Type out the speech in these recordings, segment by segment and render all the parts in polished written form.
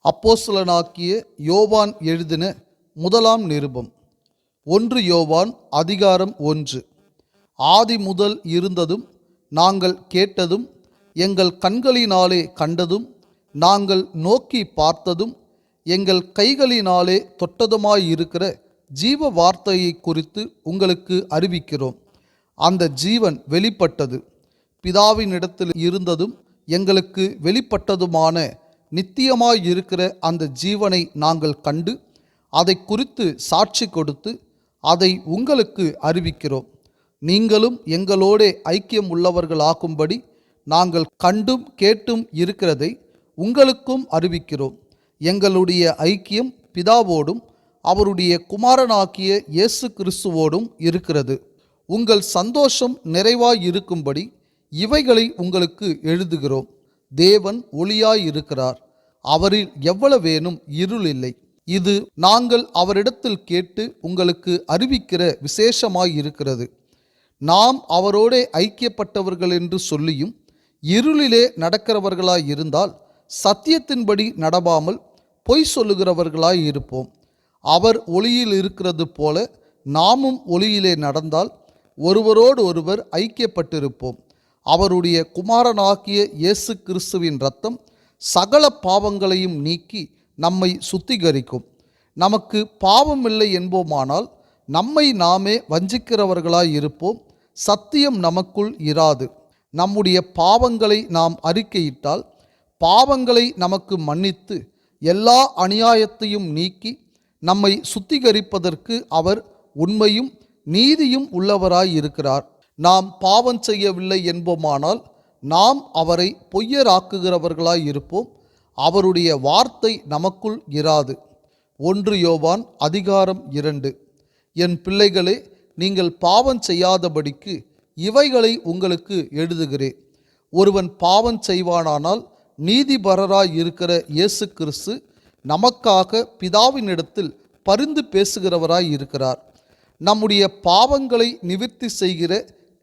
அப்போஸ்தலனாகிய யோவான் எழுதின முதலாம் நிருபம். 1 யோவான் அதிகாரம் 1. ஆதி முதல் இருந்ததும் நாங்கள் கேட்டதும் எங்கள் கண்களினாலே கண்டதும் நாங்கள் நோக்கி பார்த்ததும் எங்கள் கைகளினாலே தொட்டதுமாயிருக்கிற ஜீவ வார்த்தையை குறித்து உங்களுக்கு அறிவிக்கிறோம். அந்த ஜீவன் வெளிப்பட்டது, பிதாவினிடத்தில் இருந்ததும் எங்களுக்கு வெளிப்பட்டதுமான நித்தியமாயிருக்கிற அந்த ஜீவனை நாங்கள் கண்டு அதை குறித்து சாட்சி கொடுத்து அதை உங்களுக்கு அறிவிக்கிறோம். நீங்களும் எங்களோடே ஐக்கியம் உள்ளவர்களாகும்படி நாங்கள் கண்டும் கேட்டும் இருக்கிறதை உங்களுக்கும் அறிவிக்கிறோம். எங்களுடைய ஐக்கியம் பிதாவோடும் அவருடைய குமாரனாகிய இயேசு கிறிஸ்துவோடும் இருக்கிறது. உங்கள் சந்தோஷம் நிறைவாயிருக்கும்படி இவைகளை உங்களுக்கு எழுதுகிறோம். தேவன் ஒளியாயிருக்கிறார், அவரில் எவ்வளவேனும் இருள் இல்லை. இது நாங்கள் அவரிடத்தில் கேட்டு உங்களுக்கு அறிவிக்கிற விசேஷமாயிருக்கிறது. நாம் அவரோடே ஐக்கியப்பட்டவர்கள் என்று சொல்லியும் இருளிலே நடக்கிறவர்களாயிருந்தால் சத்தியத்தின்படி நடவாமல் பொய் சொல்லுகிறவர்களாயிருப்போம். அவர் ஒளியில் இருக்கிறது போல நாமும் ஒளியிலே நடந்தால் ஒருவரோடு ஒருவர் ஐக்கியப்பட்டிருப்போம். அவருடைய குமாரனாகிய இயேசு கிறிஸ்துவின் இரத்தம் சகல பாவங்களையும் நீக்கி நம்மை சுத்திகரிக்கும். நமக்கு பாவமில்லை என்போமானால் நம்மை நாமே வஞ்சிக்கிறவர்களாயிருப்போம், சத்தியம் நமக்குள் இராது. நம்முடைய பாவங்களை நாம் அறிக்கையிட்டால் பாவங்களை நமக்கு மன்னித்து எல்லா அநியாயத்தையும் நீக்கி நம்மை சுத்திகரிப்பதற்கு அவர் உண்மையும் நீதியும் உள்ளவராயிருக்கிறார். நாம் பாவம் செய்யவில்லை என்போமானால் நாம் அவரை பொய்யராக்குகிறவர்களாயிருப்போம், அவருடைய வார்த்தை நமக்குள் இராது. 1 யோவான் அதிகாரம் 2. என் பிள்ளைகளே, நீங்கள் பாவம் செய்யாதபடிக்கு இவைகளை உங்களுக்கு எழுதுகிறேன். ஒருவன் பாவம் செய்வானானால் நீதிபரராயிருக்கிற இயேசு கிறிஸ்து நமக்காக பிதாவினிடத்தில் பரிந்து பேசுகிறவராயிருக்கிறார். நம்முடைய பாவங்களை நிவிர்த்தி செய்கிற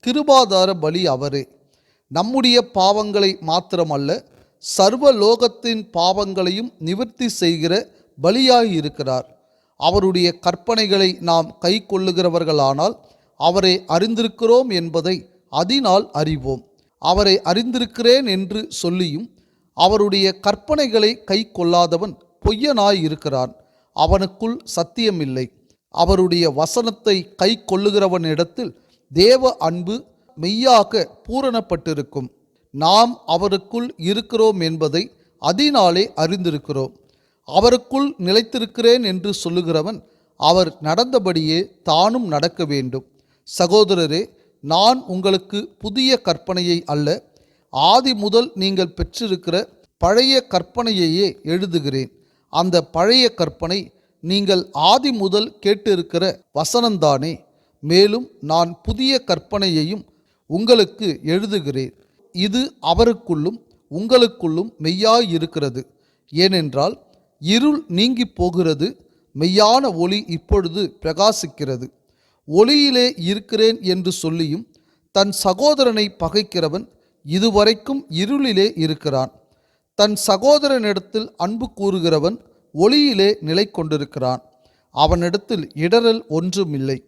கிருபாதார பலி அவரே. நம்முடைய பாவங்களை மாத்திரமல்ல, சர்வலோகத்தின் பாவங்களையும் நிவிர்த்தி செய்கிற பலியாயிருக்கிறார். அவருடைய கற்பனைகளை நாம் கை கொள்ளுகிறவர்களானால் அவரை அறிந்திருக்கிறோம் என்பதை அதனால் அறிவோம். அவரை அறிந்திருக்கிறேன் என்று சொல்லியும் அவருடைய கற்பனைகளை கை கொள்ளாதவன் பொய்யனாயிருக்கிறான், அவனுக்குள் சத்தியமில்லை. அவருடைய வசனத்தை கை கொள்ளுகிறவனிடத்தில் தேவ அன்பு மெய்யாக பூரணப்பட்டிருக்கும். நாம் அவருக்குள் இருக்கிறோம் என்பதை அதனாலே அறிந்திருக்கிறோம். அவருக்குள் நிலைத்திருக்கிறேன் என்று சொல்லுகிறவன் அவர் நடந்தபடியே தானும் நடக்க வேண்டும். சகோதரரே, நான் உங்களுக்கு புதிய கற்பனையை அல்ல, ஆதி முதல் நீங்கள் பெற்றிருக்கிற பழைய கற்பனையையே எழுதுகிறேன். அந்த பழைய கற்பனை நீங்கள் ஆதி முதல் கேட்டிருக்கிற வசனந்தானே. மேலும் நான் புதிய கற்பனையையும் உங்களுக்கு எழுதுகிறேன். இது அவருக்குள்ளும் உங்களுக்குள்ளும் மெய்யாயிருக்கிறது. ஏனென்றால் இருள் நீங்கி போகிறது, மெய்யான ஒளி இப்பொழுது பிரகாசிக்கிறது. ஒளியிலே இருக்கிறேன் என்று சொல்லியும் தன் சகோதரனை பகைக்கிறவன் இதுவரைக்கும் இருளிலே இருக்கிறான். தன் சகோதரனிடத்தில் அன்பு கூறுகிறவன் ஒளியிலே நிலை கொண்டிருக்கிறான், அவனிடத்தில் இடரல் ஒன்றுமில்லை.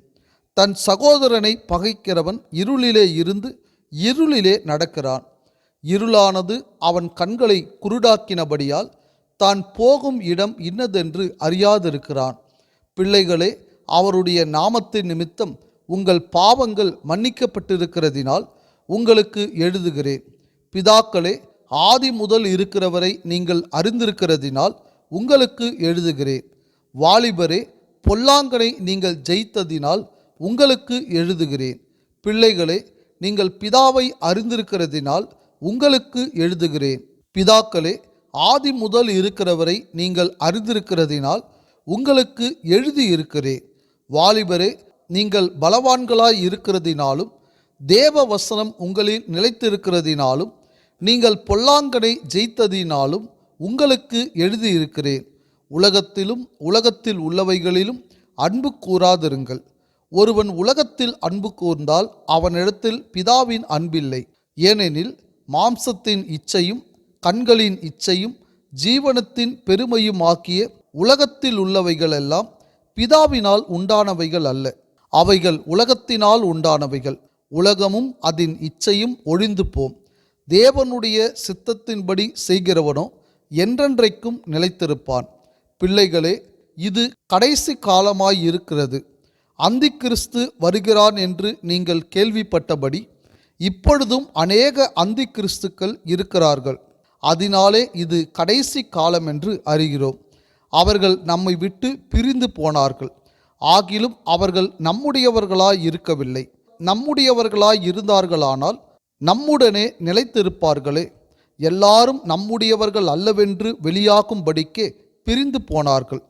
தன் சகோதரனை பகைக்கிறவன் இருளிலே இருந்து இருளிலே நடக்கிறான். இருளானது அவன் கண்களை குருடாக்கினபடியால் தான் போகும் இடம் இன்னதென்று அறியாதிருக்கிறான். பிள்ளைகளே, அவருடைய நாமத்தின் நிமித்தம் உங்கள் பாவங்கள் மன்னிக்கப்பட்டிருக்கிறதினால் உங்களுக்கு எழுதுகிறேன். பிதாக்களே, ஆதி முதல் இருக்கிறவரை நீங்கள் அறிந்திருக்கிறதினால் உங்களுக்கு எழுதுகிறேன். வாலிபரே, பொல்லாங்கனை நீங்கள் ஜெயித்ததினால் உங்களுக்கு எழுதுகிறேன். பிள்ளைகளே, நீங்கள் பிதாவை அறிந்திருக்கிறதினால் உங்களுக்கு எழுதுகிறேன். பிதாக்களே, ஆதி முதல் இருக்கிறவரை நீங்கள் அறிந்திருக்கிறதினால் உங்களுக்கு எழுதியிருக்கிறேன். வாலிபரே, நீங்கள் பலவான்களாய் இருக்கிறதினாலும் தேவ வசனம் உங்களில் நிலைத்திருக்கிறதினாலும் நீங்கள் பொல்லாங்கனை ஜெயித்ததினாலும் உங்களுக்கு எழுதியிருக்கிறேன். உலகத்திலும் உலகத்தில் உள்ளவைகளிலும் அன்பு கூறாதிருங்கள். ஒருவன் உலகத்தில் அன்பு கூர்ந்தால் அவனிடத்தில் பிதாவின் அன்பில்லை. ஏனெனில் மாம்சத்தின் இச்சையும் கண்களின் இச்சையும் ஜீவனத்தின் பெருமையுமாக்கிய உலகத்தில் உள்ளவைகள் எல்லாம் பிதாவினால் உண்டானவைகள் அல்ல, அவைகள் உலகத்தினால் உண்டானவைகள். உலகமும் அதன் இச்சையும் ஒழிந்து போம். தேவனுடைய சித்தத்தின்படி செய்கிறவனோ என்றென்றைக்கும் நிலைத்திருப்பான். பிள்ளைகளே, இது கடைசி காலமாயிருக்கிறது. அந்தி கிறிஸ்து வருகிறான் என்று நீங்கள் கேள்விப்பட்டபடி இப்பொழுதும் அநேக அந்தி கிறிஸ்துக்கள் இருக்கிறார்கள். அதனாலே இது கடைசி காலம் என்று அறிகிறோம். அவர்கள் நம்மை விட்டு பிரிந்து போனார்கள். ஆகிலும் அவர்கள் நம்முடையவர்களாய் இருக்கவில்லை. நம்முடையவர்களாய் இருந்தார்களானால் நம்முடனே நிலைத்திருப்பார்களே. எல்லாரும் நம்முடையவர்கள் அல்லவென்று வெளியாகும்படிக்கே பிரிந்து போனார்கள்.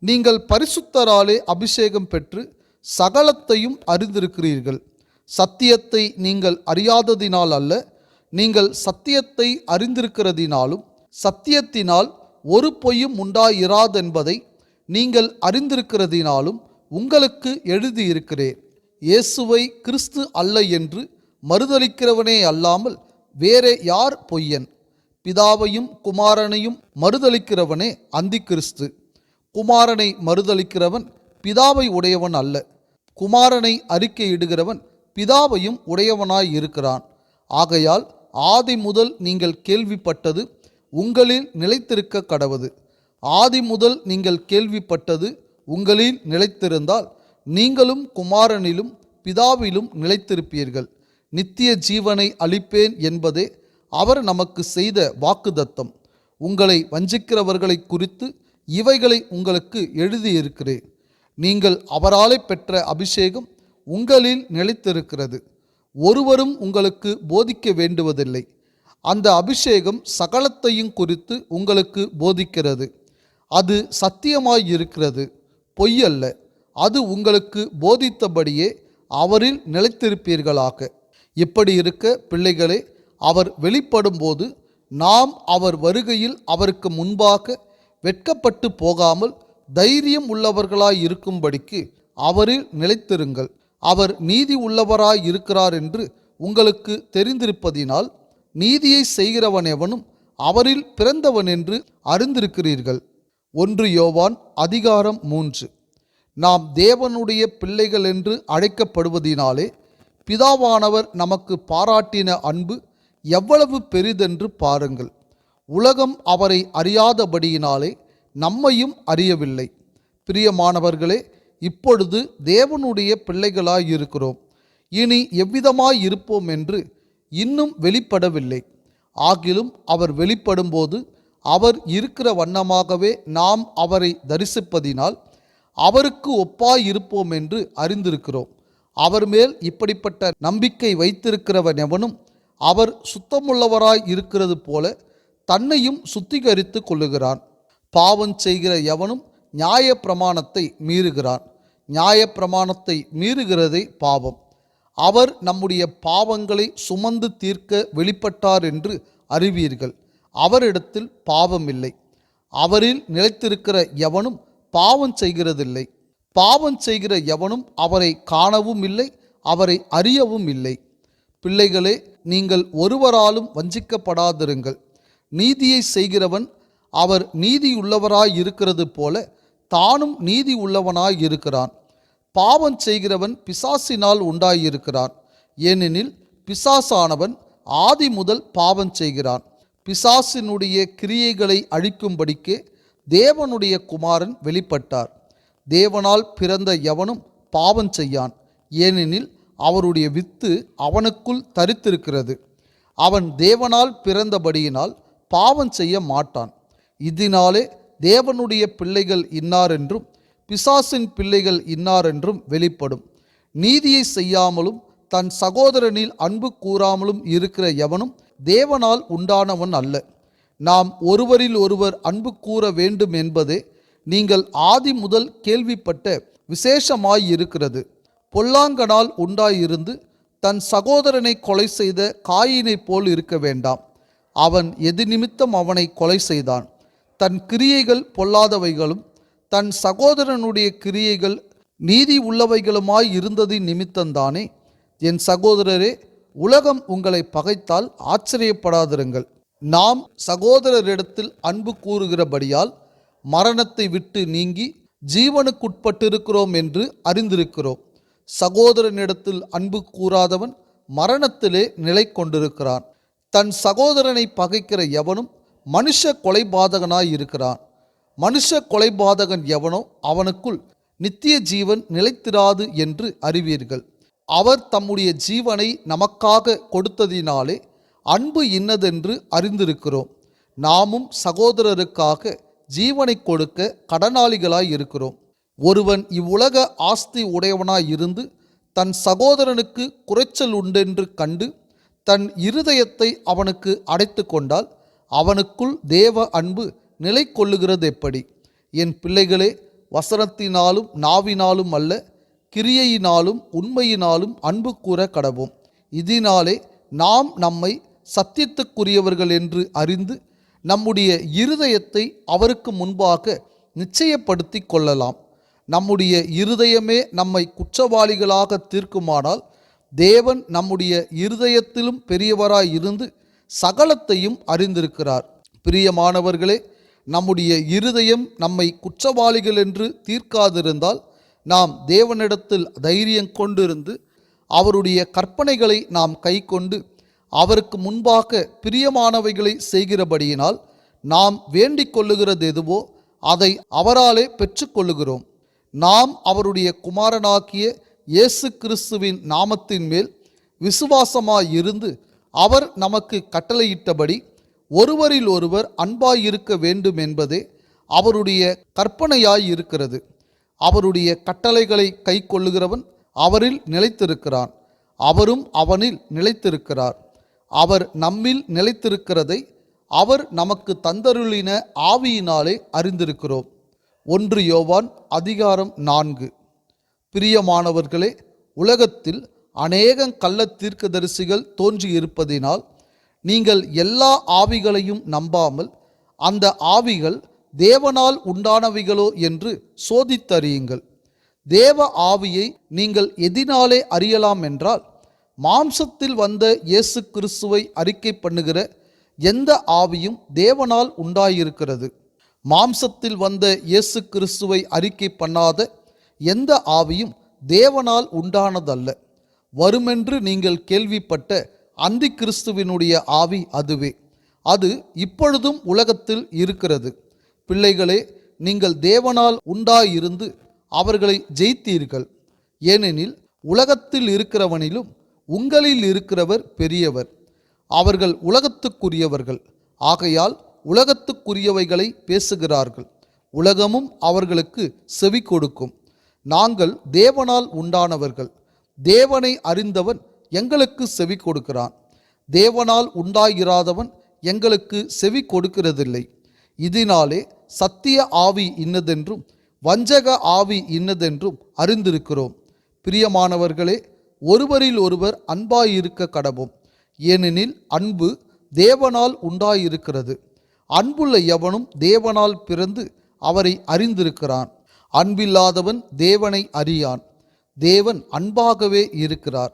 நீங்கள் பரிசுத்தராலே அபிஷேகம் பெற்று சகலத்தையும் அறிந்திருக்கிறீர்கள். சத்தியத்தை நீங்கள் அறியாததினால் அல்ல, நீங்கள் சத்தியத்தை அறிந்திருக்கிறதினாலும் சத்தியத்தினால் ஒரு பொய்யும் உண்டாயிராதென்பதை நீங்கள் அறிந்திருக்கிறதினாலும் உங்களுக்கு எழுதியிருக்கிறேன். இயேசுவை கிறிஸ்து அல்ல என்று மறுதலிக்கிறவனே அல்லாமல் வேறே யார் பொய்யன்? பிதாவையும் குமாரனையும் மறுதலிக்கிறவனே அந்தி கிறிஸ்து. குமாரனை மறுதலிக்கிறவன் பிதாவை உடையவன் அல்ல. குமாரனை அறிக்கையிடுகிறவன் பிதாவையும் உடையவனாய் இருக்கிறான். ஆகையால் ஆதி முதல் நீங்கள் கேள்விப்பட்டது உங்களில் நிலைத்திருக்க கடவது. ஆதி முதல் நீங்கள் கேள்விப்பட்டது உங்களில் நிலைத்திருந்தால் நீங்களும் குமாரனிலும் பிதாவிலும் நிலைத்திருப்பீர்கள். நித்திய ஜீவனை அளிப்பேன் என்பதே அவர் நமக்கு செய்த வாக்குத்தத்தம். உங்களை வஞ்சிக்கிறவர்களை குறித்து இவைகளை உங்களுக்கு எழுதியிருக்கிறேன். நீங்கள் அவராலே பெற்ற அபிஷேகம் உங்களில் நிலைத்திருக்கிறது. ஒருவரும் உங்களுக்கு போதிக்க வேண்டுவதில்லை. அந்த அபிஷேகம் சகலத்தையும் குறித்து உங்களுக்கு போதிக்கிறது. அது சத்தியமாயிருக்கிறது, பொய்யல்ல. அது உங்களுக்கு போதித்தபடியே அவரில் நிலைத்திருப்பீர்களாக. இப்படி இருக்க பிள்ளைகளே, அவர் வெளிப்படும்போது நாம் அவர் வருகையில் அவருக்கு முன்பாக வெட்கப்பட்டு போகாமல் தைரியம் உள்ளவர்களாய் இருக்கும்படிக்கு அவரில் நிலைத்திருங்கள். அவர் நீதி உள்ளவராய் இருக்கிறார் என்று உங்களுக்கு தெரிந்திருப்பதினால் நீதியை செய்கிறவன் எவனும் அவரில் பிறந்தவன் என்று அறிந்திருக்கிறீர்கள். 1 யோவான் அதிகாரம் 3. நாம் தேவனுடைய பிள்ளைகள் என்று அழைக்கப்படுவதினாலே பிதாவானவர் நமக்கு பாராட்டின அன்பு எவ்வளவு பெரிதென்று பாருங்கள். உலகம் அவரை அறியாதபடியினாலே நம்மையும் அறியவில்லை. பிரியமானவர்களே, இப்பொழுது தேவனுடைய பிள்ளைகளாயிருக்கிறோம். இனி எவ்விதமாய் இருப்போம் என்று இன்னும் வெளிப்படவில்லை. ஆகிலும் அவர் வெளிப்படும்போது அவர் இருக்கிற வண்ணமாகவே நாம் அவரை தரிசிப்பதினால் அவருக்கு ஒப்பாயிருப்போம் என்று அறிந்திருக்கிறோம். அவர் மேல் இப்படிப்பட்ட நம்பிக்கை வைத்திருக்கிறவன் எவனும் அவர் சுத்தமுள்ளவராய் இருக்கிறது போல தன்னையும் சுத்திகரித்து கொள்ளுகிறான். பாவம் செய்கிற எவனும் நியாயப்பிரமாணத்தை மீறுகிறான். நியாயப்பிரமாணத்தை மீறுகிறதே பாவம். அவர் நம்முடைய பாவங்களை சுமந்து தீர்க்க வெளிப்பட்டார் என்று அறிவீர்கள். அவரிடத்தில் பாவம் இல்லை. அவரில் நிலைத்திருக்கிற எவனும் பாவம் செய்கிறதில்லை. பாவம் செய்கிற எவனும் அவரை காணவும் இல்லை, அவரை அறியவும் இல்லை. பிள்ளைகளே, நீங்கள் ஒருவராலும் வஞ்சிக்கப்படாதிருங்கள். நீதியை செய்கிறவன் அவர் நீதியுள்ளவராய் இருக்கிறது போல தானும் நீதி உள்ளவனாய் இருக்கிறான். பாவம் செய்கிறவன் பிசாசினால் உண்டாயிருக்கிறான். ஏனெனில் பிசாசானவன் ஆதி முதல் பாவம் செய்கிறான். பிசாசினுடைய கிரியைகளை அழிக்கும்படிக்கே தேவனுடைய குமாரன் வெளிப்பட்டார். தேவனால் பிறந்த எவனும் பாவம் செய்யான், ஏனெனில் அவருடைய வித்து அவனுக்குள் தரித்திருக்கிறது. அவன் தேவனால் பிறந்தபடியினால் பாவம் செய்ய மாட்டான். இதனாலே தேவனுடைய பிள்ளைகள் இன்னாரென்றும் பிசாசின் பிள்ளைகள் இன்னாரென்றும் வெளிப்படும். நீதியை செய்யாமலும் தன் சகோதரனில் அன்பு கூறாமலும் இருக்கிற எவனும் தேவனால் உண்டானவன் அல்ல. நாம் ஒருவரில் ஒருவர் அன்பு கூற வேண்டும் என்பதே நீங்கள் ஆதி முதல் கேள்விப்பட்ட விசேஷமாயிருக்கிறது. பொல்லாங்கனால் உண்டாயிருந்து தன் சகோதரனை கொலை செய்த காயினை போல் இருக்க வேண்டாம். அவன் எது நிமித்தம் அவனை கொலை செய்தான்? தன் கிரியைகள் பொல்லாதவைகளும் தன் சகோதரனுடைய கிரியைகள் நீதி உள்ளவைகளுமாய் இருந்ததின் நிமித்தந்தானே. என் சகோதரரே, உலகம் உங்களை பகைத்தால் ஆச்சரியப்படாதிருங்கள். நாம் சகோதரரிடத்தில் அன்பு கூறுகிறபடியால் மரணத்தை விட்டு நீங்கி ஜீவனுக்குட்பட்டிருக்கிறோம் என்று அறிந்திருக்கிறோம். சகோதரனிடத்தில் அன்பு கூறாதவன் மரணத்திலே நிலை கொண்டிருக்கிறான். தன் சகோதரனை பகைக்கிற எவனும் மனுஷ கொலைபாதகனாய் இருக்கிறான். மனுஷ கொலைபாதகன் எவனோ அவனுக்குள் நித்திய ஜீவன் நிலைத்திராது என்று அறிவீர்கள். அவர் தம்முடைய ஜீவனை நமக்காக கொடுத்ததினாலே அன்பு இன்னதென்று அறிந்திருக்கிறோம். நாமும் சகோதரருக்காக ஜீவனை கொடுக்க கடனாளிகளாய் இருக்கிறோம். ஒருவன் இவ்வுலக ஆஸ்தி உடையவனாய் இருந்து தன் சகோதரனுக்கு குறைச்சல் உண்டென்று கண்டு தன் இருதயத்தை அவனுக்கு அடைத்து கொண்டால் அவனுக்குள் தேவ அன்பு நிலை கொள்ளுகிறது எப்படி? என் பிள்ளைகளே, வசனத்தினாலும் நாவினாலும் அல்ல, கிரியையினாலும் உண்மையினாலும் அன்பு கூற கடவோம். இதனாலே நாம் நம்மை சத்தியத்துக்குரியவர்கள் என்று அறிந்து நம்முடைய இருதயத்தை அவருக்கு முன்பாக நிச்சயப்படுத்தி கொள்ளலாம். நம்முடைய இருதயமே நம்மை குற்றவாளிகளாக தீர்க்குமானால் தேவன் நம்முடைய இருதயத்திலும் பெரியவராய் இருந்து சகலத்தையும் அறிந்திருக்கிறார். பிரியமானவர்களே, நம்முடைய இருதயம் நம்மை குற்றவாளிகள் என்று தீர்க்காதிருந்தால் நாம் தேவனிடத்தில் தைரியம் கொண்டிருந்து அவருடைய கற்பனைகளை நாம் கைக்கொண்டு அவருக்கு முன்பாக பிரியமானவைகளை செய்கிறபடியினால் நாம் வேண்டிக் கொள்ளுகிறது எதுவோ அதை அவராலே பெற்றுக்கொள்ளுகிறோம். நாம் அவருடைய குமாரனாகிய இயேசு கிறிஸ்துவின் நாமத்தின் மேல் விசுவாசமாயிருந்து அவர் நமக்கு கட்டளையிட்டபடி ஒருவரில் ஒருவர் அன்பாயிருக்க வேண்டும் என்பதே அவருடைய கற்பனையாயிருக்கிறது. அவருடைய கட்டளைகளை கை கொள்ளுகிறவன் அவரில் நிலைத்திருக்கிறான், அவரும் அவனில் நிலைத்திருக்கிறார். அவர் நம்மில் நிலைத்திருக்கிறதை அவர் நமக்கு தந்தருளின ஆவியினாலே அறிந்திருக்கிறோம். 1 யோவான் அதிகாரம் 4. பிரியமானவர்களே, உலகத்தில் அநேக கள்ள தீர்க்கதரிசிகள் தோன்றியிருப்பதினால் நீங்கள் எல்லா ஆவிகளையும் நம்பாமல் அந்த ஆவிகள் தேவனால் உண்டானவைகளோ என்று சோதித்தறியுங்கள். தேவ ஆவியை நீங்கள் எதினாலே அறியலாம் என்றால், மாம்சத்தில் வந்த இயேசு கிறிஸ்துவை அறிக்கை பண்ணுகிற எந்த ஆவியும் தேவனால் உண்டாயிருக்கிறது. மாம்சத்தில் வந்த இயேசு கிறிஸ்துவை அறிக்கை பண்ணாத எந்த ஆவியும் தேவனால் உண்டானதல்ல. வருமென்று நீங்கள் கேள்விப்பட்ட அந்தி கிறிஸ்துவினுடைய ஆவி அதுவே. அது இப்பொழுதும் உலகத்தில் இருக்கிறது. பிள்ளைகளே, நீங்கள் தேவனால் உண்டாயிருந்து அவர்களை ஜெயித்தீர்கள். ஏனெனில் உலகத்தில் இருக்கிறவனிலும் உங்களில் இருக்கிறவர் பெரியவர். அவர்கள் உலகத்துக்குரியவர்கள், ஆகையால் உலகத்துக்குரியவைகளை பேசுகிறார்கள். உலகமும் அவர்களுக்கு செவி கொடுக்கும். நாங்கள் தேவனால் உண்டானவர்கள். தேவனை அறிந்தவன் எங்களுக்கு செவி கொடுக்கிறான். தேவனால் உண்டாயிராதவன் எங்களுக்கு செவி கொடுக்கிறதில்லை. இதனாலே சத்திய ஆவி இன்னதென்றும் வஞ்சக ஆவி இன்னதென்றும் அறிந்திருக்கிறோம். பிரியமானவர்களே, ஒருவரில் ஒருவர் அன்பாயிருக்க கடவோம். ஏனெனில் அன்பு தேவனால் உண்டாயிருக்கிறது. அன்புள்ள எவனும் தேவனால் பிறந்து அவரை அறிந்திருக்கிறான். அன்பில்லாதவன் தேவனை அறியான். தேவன் அன்பாகவே இருக்கிறார்.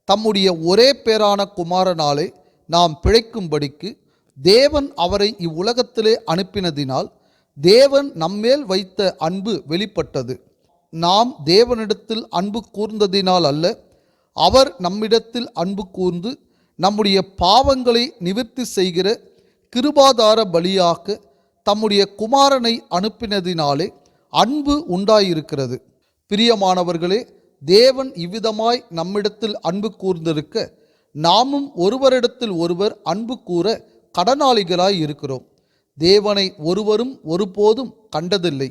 தம்முடைய ஒரே பேரான குமாரனாலே நாம் பிழைக்கும்படிக்கு தேவன் அவரை இவ்வுலகத்திலே அனுப்பினதினால் தேவன் நம்மேல் வைத்த அன்பு வெளிப்பட்டது. நாம் தேவனிடத்தில் அன்பு கூர்ந்ததினால் அல்ல, அவர் நம்மிடத்தில் அன்பு கூர்ந்து நம்முடைய பாவங்களை நிவர்த்தி செய்கிற கிருபாதார பலியாக தம்முடைய குமாரனை அனுப்பினதினாலே அன்பு உண்டாயிருக்கிறது. பிரியமானவர்களே, தேவன் இவ்விதமாய் நம்மிடத்தில் அன்பு கூர்ந்திருக்க நாமும் ஒருவரிடத்தில் ஒருவர் அன்பு கூற கடனாளிகளாய் இருக்கிறோம். தேவனை ஒருவரும் ஒருபோதும் கண்டதில்லை.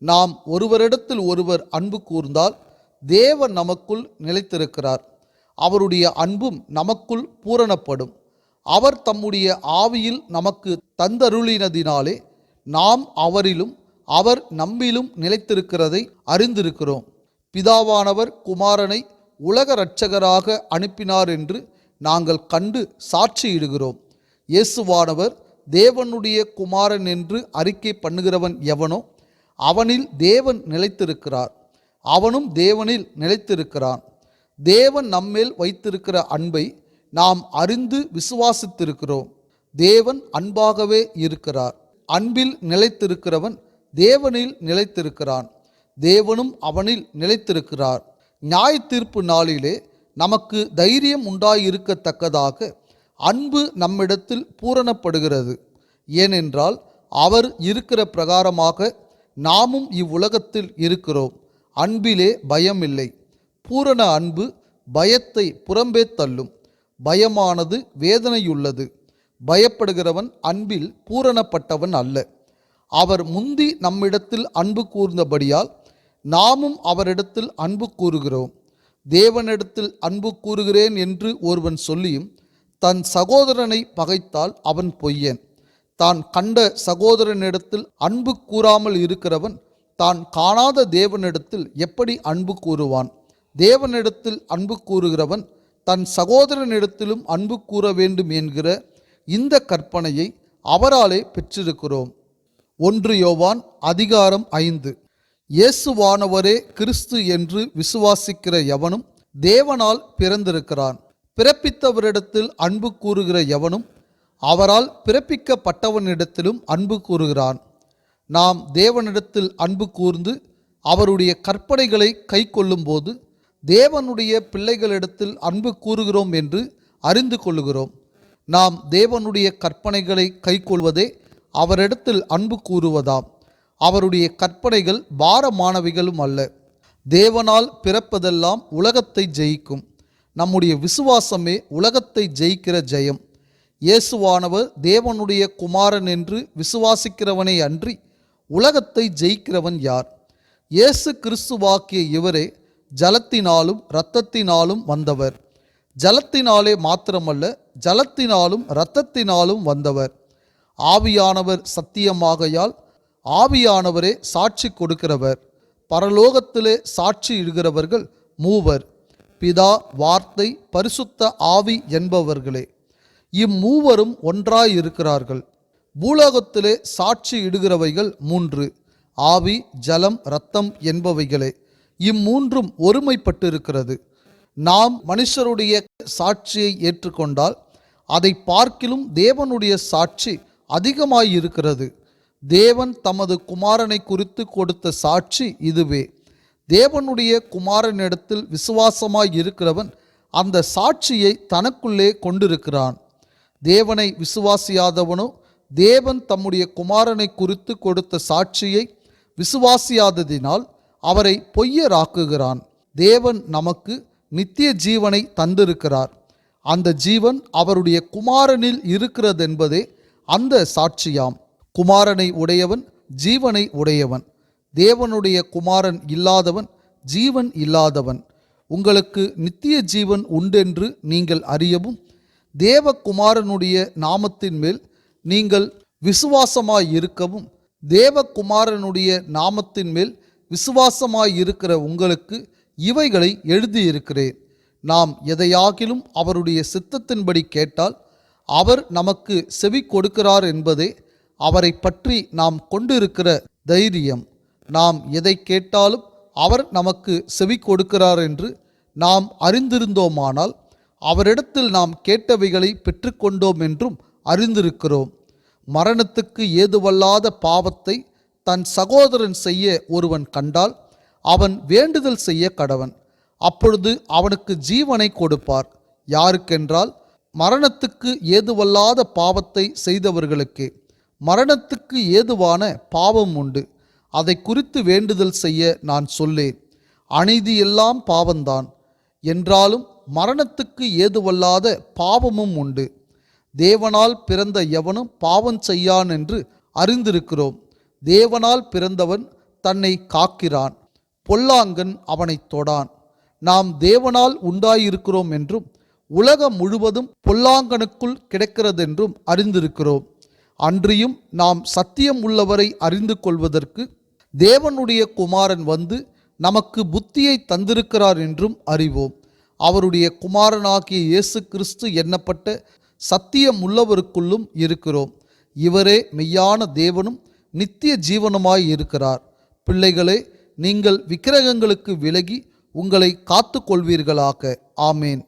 நாம் ஒருவரிடத்தில் ஒருவர் அன்பு கூர்ந்தால் தேவன் நமக்குள் நிலைத்திருக்கிறார். அவருடைய அன்பும் நமக்குள் பூரணப்படும். அவர் தம்முடைய ஆவியில் நமக்கு தந்தருளினதினாலே நாம் அவரிலும் அவர் நம்மிலும் நிலைத்திருக்கிறதை அறிந்திருக்கிறோம். பிதாவானவர் குமாரனை உலக இரட்சகராக அனுப்பினார் என்று நாங்கள் கண்டு சாட்சியிடுகிறோம். இயேசுவானவர் தேவனுடைய குமாரன் என்று அறிக்கை பண்ணுகிறவன் எவனோ அவனில் தேவன் நிலைத்திருக்கிறார், அவனும் தேவனில் நிலைத்திருக்கிறான். தேவன் நம்மேல் வைத்திருக்கிற அன்பை நாம் அறிந்து விசுவாசித்திருக்கிறோம். தேவன் அன்பாகவே இருக்கிறார். அன்பில் நிலைத்திருக்கிறவன் தேவனில் நிலைத்திருக்கிறான், தேவனும் அவனில் நிலைத்திருக்கிறார். நியாய தீர்ப்பு நாளிலே நமக்கு தைரியம் உண்டாயிருக்கத்தக்கதாக அன்பு நம்மிடத்தில் பூரணப்படுகிறது. ஏனென்றால் அவர் இருக்கிற பிரகாரமாக நாமும் இவ்வுலகத்தில் இருக்கிறோம். அன்பிலே பயமில்லை. பூரண அன்பு பயத்தை புறம்பே தள்ளும். பயமானது வேதனையுள்ளது. பயப்படுகிறவன் அன்பில் பூரணப்பட்டவன் அல்ல. அவர் முந்தி நம்மிடத்தில் அன்பு கூர்ந்தபடியால் நாமும் அவரிடத்தில் அன்பு கூறுகிறோம். தேவனிடத்தில் அன்பு கூறுகிறேன் என்று ஒருவன் சொல்லியும் தன் சகோதரனை பகைத்தால் அவன் பொய்யன். தான் கண்ட சகோதரனிடத்தில் அன்பு கூறாமல் இருக்கிறவன் தான் காணாத தேவனிடத்தில் எப்படி அன்பு கூறுவான்? தேவனிடத்தில் அன்பு கூறுகிறவன் தன் சகோதரனிடத்திலும் அன்பு கூற வேண்டும் என்கிற இந்த கற்பனையை அவராலே பெற்றிருக்கிறோம். 1 யோவான் அதிகாரம் 5. இயேசுவானவரே கிறிஸ்து என்று விசுவாசிக்கிற எவனும் தேவனால் பிறந்திருக்கிறான். பிறப்பித்தவரிடத்தில் அன்பு கூறுகிற எவனும் அவரால் பிறப்பிக்கப்பட்டவனிடத்திலும் அன்பு கூறுகிறான். நாம் தேவனிடத்தில் அன்பு கூர்ந்து அவருடைய கற்பனைகளை கை கொள்ளும்போது தேவனுடைய பிள்ளைகளிடத்தில் அன்பு கூறுகிறோம் என்று அறிந்து கொள்ளுகிறோம். நாம் தேவனுடைய கற்பனைகளை கை கொள்வதே அவரிடத்தில் அன்பு கூறுவதாம். அவருடைய கற்பனைகள் பாரமானவைகளும் அல்ல. தேவனால் பிறப்பதெல்லாம் உலகத்தை ஜெயிக்கும். நம்முடைய விசுவாசமே உலகத்தை ஜெயிக்கிற ஜெயம். இயேசுவானவர் தேவனுடைய குமாரன் என்று விசுவாசிக்கிறவனே அன்றி உலகத்தை ஜெயிக்கிறவன் யார்? இயேசு கிறிஸ்துவாக்கிய இவரே ஜலத்தினாலும் இரத்தத்தினாலும் வந்தவர். ஜலத்தினாலே மாத்திரமல்ல, ஜலத்தினாலும் இரத்தத்தினாலும் வந்தவர். ஆவியானவர் சத்தியமாகையால் ஆவியானவரே சாட்சி கொடுக்கிறவர். பரலோகத்திலே சாட்சி இடுகிறவர்கள் மூவர், பிதா, வார்த்தை, பரிசுத்த ஆவி என்பவர்களே. இம்மூவரும் ஒன்றாயிருக்கிறார்கள். பூலோகத்திலே சாட்சி இடுகிறவைகள் 3, ஆவி, ஜலம், இரத்தம் என்பவைகளே. இம்மூன்றும் ஒருமைப்பட்டிருக்கிறது. நாம் மனுஷருடைய சாட்சியை ஏற்றுக்கொண்டால் அதை பார்க்கிலும் தேவனுடைய சாட்சி அதிகமாயிருக்கிறது. தேவன் தமது குமாரனை குறித்து கொடுத்த சாட்சி இதுவே. தேவனுடைய குமாரனிடத்தில் விசுவாசமாய் இருக்கிறவன் அந்த சாட்சியை தனக்குள்ளே கொண்டிருக்கிறான். தேவனை விசுவாசியாதவனோ தேவன் தம்முடைய குமாரனை குறித்து கொடுத்த சாட்சியை விசுவாசியாததினால் அவரை பொய்யராக்குகிறான். தேவன் நமக்கு நித்திய ஜீவனை தந்திருக்கிறார். அந்த ஜீவன் அவருடைய குமாரனில் இருக்கிறதென்பதே அந்த சாட்சியாம். குமாரனை உடையவன் ஜீவனை உடையவன். தேவனுடைய குமாரன் இல்லாதவன் ஜீவன் இல்லாதவன். உங்களுக்கு நித்திய ஜீவன் உண்டென்று நீங்கள் அறியவும் தேவகுமாரனுடைய நாமத்தின் மேல் நீங்கள் விசுவாசமாயிருக்கவும், தேவகுமாரனுடைய நாமத்தின் மேல் விசுவாசமாயிருக்கிற உங்களுக்கு இவைகளை எழுதியிருக்கிறேன். நாம் எதையாகிலும் அவருடைய சித்தத்தின்படி கேட்டால் அவர் நமக்கு செவி கொடுக்கிறார் என்பதே அவரை பற்றி நாம் கொண்டிருக்கிற தைரியம். நாம் எதை கேட்டாலும் அவர் நமக்கு செவி கொடுக்கிறார் என்று நாம் அறிந்திருந்தோமானால் அவரிடத்தில் நாம் கேட்டவைகளை பெற்றுக்கொண்டோம் என்றும் அறிந்திருக்கிறோம். மரணத்துக்கு ஏதுவல்லாத பாவத்தை தன் சகோதரன் செய்ய ஒருவன் கண்டால் அவன் வேண்டுதல் செய்ய கடவன். அப்பொழுது அவனுக்கு ஜீவனை கொடுப்பார். யாருக்கென்றால் மரணத்துக்கு ஏதுவல்லாத பாவத்தை செய்தவர்களுக்கே. மரணத்துக்கு ஏதுவான பாவம் உண்டு. அதை குறித்து வேண்டுதல் செய்ய நான் சொல்லேன். அநீதியெல்லாம் பாவம்தான் என்றாலும் மரணத்துக்கு ஏதுவல்லாத பாவமும் உண்டு. தேவனால் பிறந்த எவனும் பாவம் செய்யான் என்று அறிந்திருக்கிறோம். தேவனால் பிறந்தவன் தன்னை காக்கிறான், பொல்லாங்கன் அவனை தொடான். நாம் தேவனால் உண்டாயிருக்கிறோம் என்றும் உலகம் முழுவதும் பொல்லாங்கனுக்குள் கிடக்கிறதென்றும் அறிந்திருக்கிறோம். அன்றியும் நாம் சத்தியம் உள்ளவரை அறிந்து கொள்வதற்கு தேவனுடைய குமாரன் வந்து நமக்கு புத்தியை தந்திருக்கிறார் என்றும் அறிவோம். அவருடைய குமாரனாகிய இயேசு கிறிஸ்து எண்ணப்பட்ட சத்தியம் உள்ளவருக்குள்ளும் இருக்கிறோம். இவரே மெய்யான தேவனும் நித்திய ஜீவனுமாய் இருக்கிறார். பிள்ளைகளே, நீங்கள் விக்கிரகங்களுக்கு விலகி உங்களை காத்து கொள்வீர்களாக. ஆமேன்.